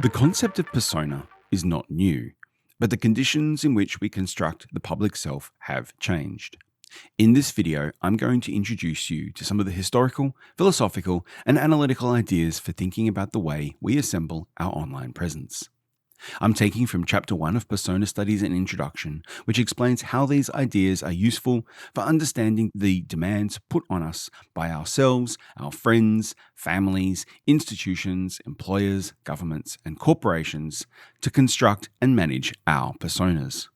The concept of persona is not new, but the conditions in which we construct the public self have changed. In this video, I'm going to introduce you to some of the historical, philosophical, and analytical ideas for thinking about the way we assemble our online presence. I'm taking from Chapter 1 of Persona Studies and Introduction, which explains how these ideas are useful for understanding the demands put on us by ourselves, our friends, families, institutions, employers, governments, and corporations to construct and manage our personas.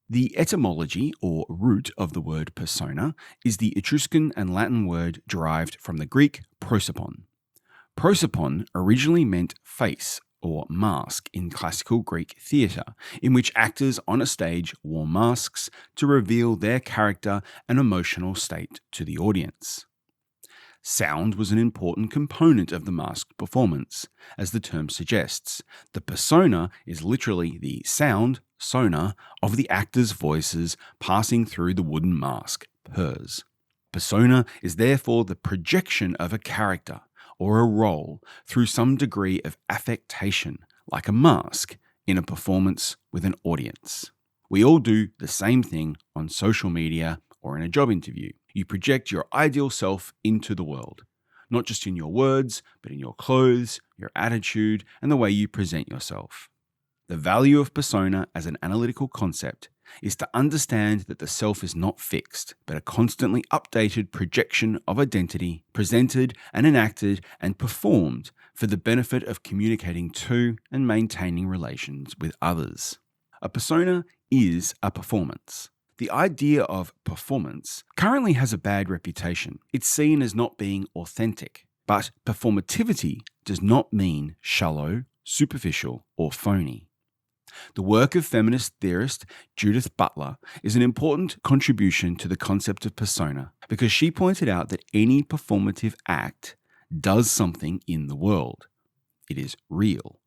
The etymology or root of the word persona is the Etruscan and Latin word derived from the Greek prosopon. Prosopon originally meant face or mask in classical Greek theatre, in which actors on a stage wore masks to reveal their character and emotional state to the audience. Sound was an important component of the masked performance, as the term suggests. The persona is literally the sound, sona, of the actors' voices passing through the wooden mask, pers. Persona is therefore the projection of a character or a role through some degree of affectation, like a mask, in a performance with an audience. We all do the same thing on social media or in a job interview. You project your ideal self into the world, not just in your words, but in your clothes, your attitude, and the way you present yourself. The value of persona as an analytical concept is to understand that the self is not fixed, but a constantly updated projection of identity, presented and enacted and performed for the benefit of communicating to and maintaining relations with others. A persona is a performance. The idea of performance currently has a bad reputation. It's seen as not being authentic, but performativity does not mean shallow, superficial, or phony. The work of feminist theorist Judith Butler is an important contribution to the concept of persona because she pointed out that any performative act does something in the world. It is real.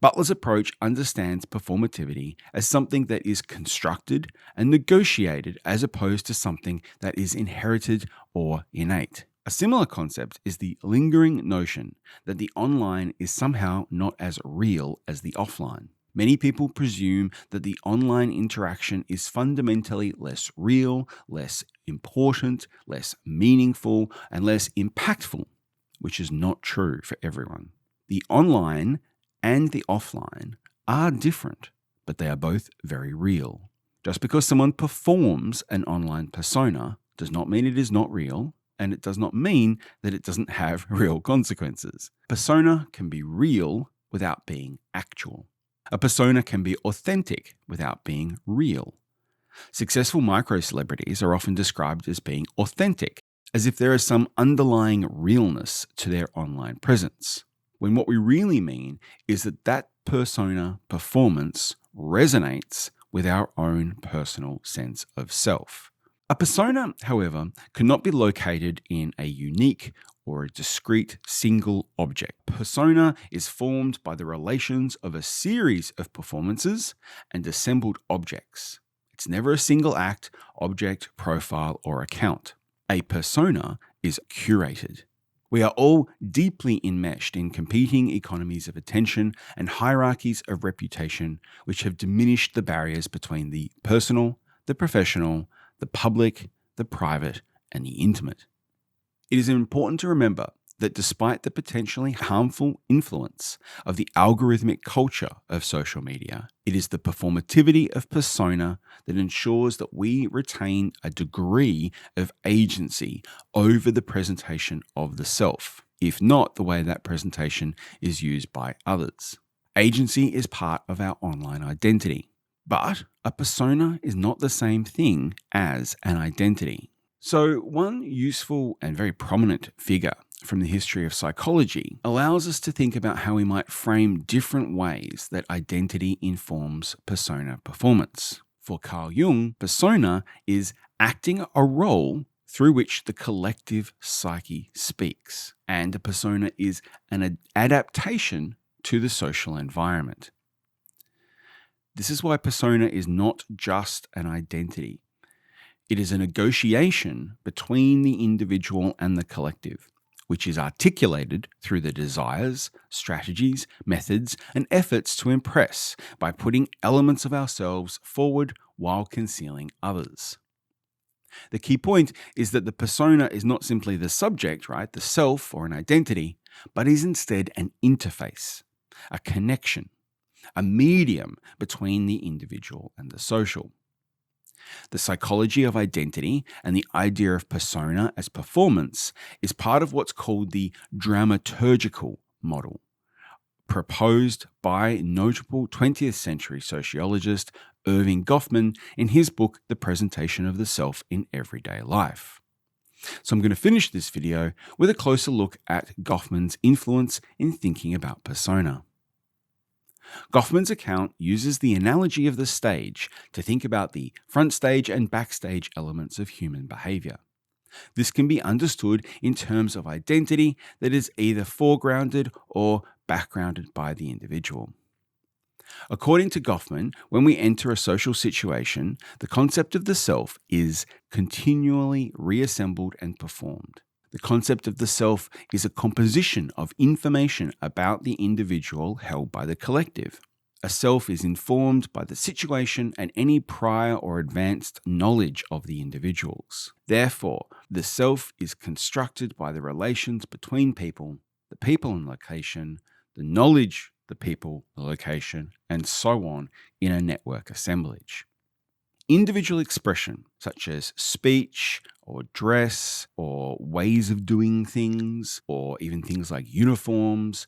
Butler's approach understands performativity as something that is constructed and negotiated as opposed to something that is inherited or innate. A similar concept is the lingering notion that the online is somehow not as real as the offline. Many people presume that the online interaction is fundamentally less real, less important, less meaningful, and less impactful, which is not true for everyone. The online and the offline are different, but they are both very real. Just because someone performs an online persona does not mean it is not real, and it does not mean that it doesn't have real consequences. Persona can be real without being actual. A persona can be authentic without being real. Successful micro-celebrities are often described as being authentic, as if there is some underlying realness to their online presence, when what we really mean is that that persona performance resonates with our own personal sense of self. A persona, however, cannot be located in a unique or a discrete single object. Persona is formed by the relations of a series of performances and assembled objects. It's never a single act, object, profile, or account. A persona is curated. We are all deeply enmeshed in competing economies of attention and hierarchies of reputation, which have diminished the barriers between the personal, the professional, the public, the private, and the intimate. It is important to remember that despite the potentially harmful influence of the algorithmic culture of social media, it is the performativity of persona that ensures that we retain a degree of agency over the presentation of the self, if not the way that presentation is used by others. Agency is part of our online identity, but a persona is not the same thing as an identity. So one useful and very prominent figure from the history of psychology allows us to think about how we might frame different ways that identity informs persona performance. For Carl Jung, persona is acting a role through which the collective psyche speaks, and a persona is an adaptation to the social environment. This is why persona is not just an identity. It is a negotiation between the individual and the collective, which is articulated through the desires, strategies, methods, and efforts to impress by putting elements of ourselves forward while concealing others. The key point is that the persona is not simply the subject, right, the self or an identity, but is instead an interface, a connection, a medium between the individual and the social. The psychology of identity and the idea of persona as performance is part of what's called the Dramaturgical Model, proposed by notable 20th century sociologist Erving Goffman in his book, The Presentation of the Self in Everyday Life. So I'm going to finish this video with a closer look at Goffman's influence in thinking about persona. Goffman's account uses the analogy of the stage to think about the front stage and backstage elements of human behavior. This can be understood in terms of identity that is either foregrounded or backgrounded by the individual. According to Goffman, when we enter a social situation, the concept of the self is continually reassembled and performed. The concept of the self is a composition of information about the individual held by the collective. A self is informed by the situation and any prior or advanced knowledge of the individuals. Therefore, the self is constructed by the relations between people, the people and location, the knowledge, the people, the location, and so on in a network assemblage. Individual expression, such as speech or dress or ways of doing things, or even things like uniforms,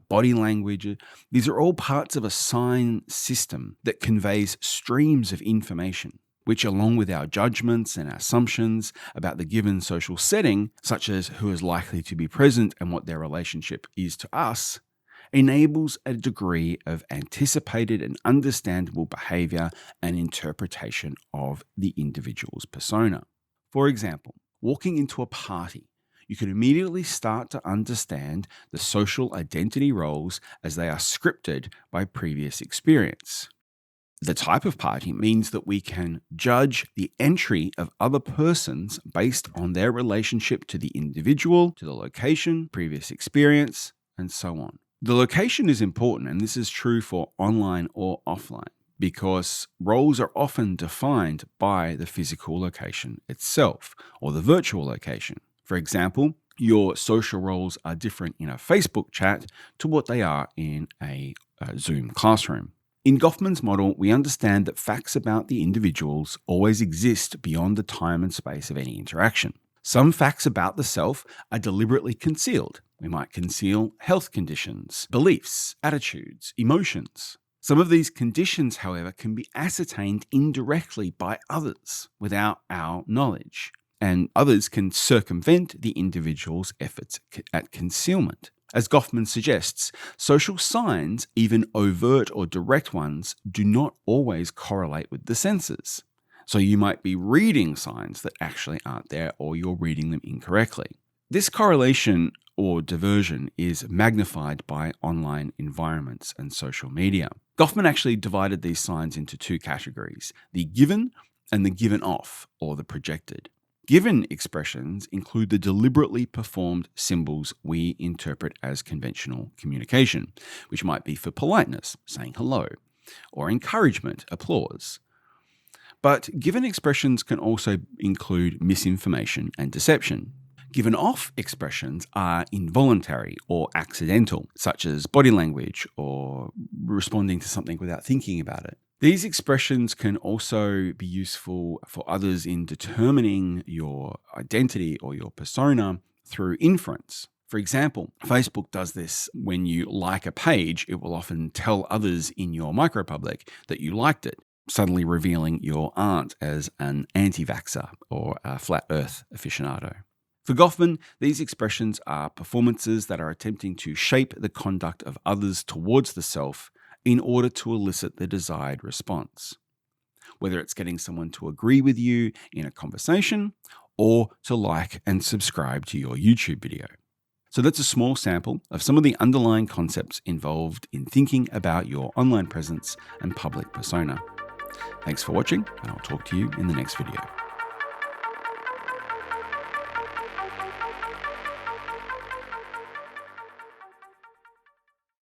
body language, these are all parts of a sign system that conveys streams of information, which, along with our judgments and assumptions about the given social setting, such as who is likely to be present and what their relationship is to us, enables a degree of anticipated and understandable behavior and interpretation of the individual's persona. For example, walking into a party, you can immediately start to understand the social identity roles as they are scripted by previous experience. The type of party means that we can judge the entry of other persons based on their relationship to the individual, to the location, previous experience, and so on. The location is important, and this is true for online or offline, because roles are often defined by the physical location itself or the virtual location. For example, your social roles are different in a Facebook chat to what they are in a Zoom classroom. In Goffman's model, we understand that facts about the individuals always exist beyond the time and space of any interaction. Some facts about the self are deliberately concealed. We might conceal health conditions, beliefs, attitudes, emotions. Some of these conditions, however, can be ascertained indirectly by others without our knowledge, and others can circumvent the individual's efforts at concealment. As Goffman suggests, social signs, even overt or direct ones, do not always correlate with the senses. So you might be reading signs that actually aren't there, or you're reading them incorrectly. This correlation or diversion is magnified by online environments and social media. Goffman actually divided these signs into two categories: the given and the given off, or the projected. Given expressions include the deliberately performed symbols we interpret as conventional communication, which might be for politeness, saying hello, or encouragement, applause. But given expressions can also include misinformation and deception. Given off expressions are involuntary or accidental, such as body language or responding to something without thinking about it. These expressions can also be useful for others in determining your identity or your persona through inference. For example, Facebook does this when you like a page. It will often tell others in your micropublic that you liked it, suddenly revealing your aunt as an anti-vaxxer or a flat earth aficionado. For Goffman, these expressions are performances that are attempting to shape the conduct of others towards the self in order to elicit the desired response, whether it's getting someone to agree with you in a conversation or to like and subscribe to your YouTube video. So that's a small sample of some of the underlying concepts involved in thinking about your online presence and public persona. Thanks for watching, and I'll talk to you in the next video.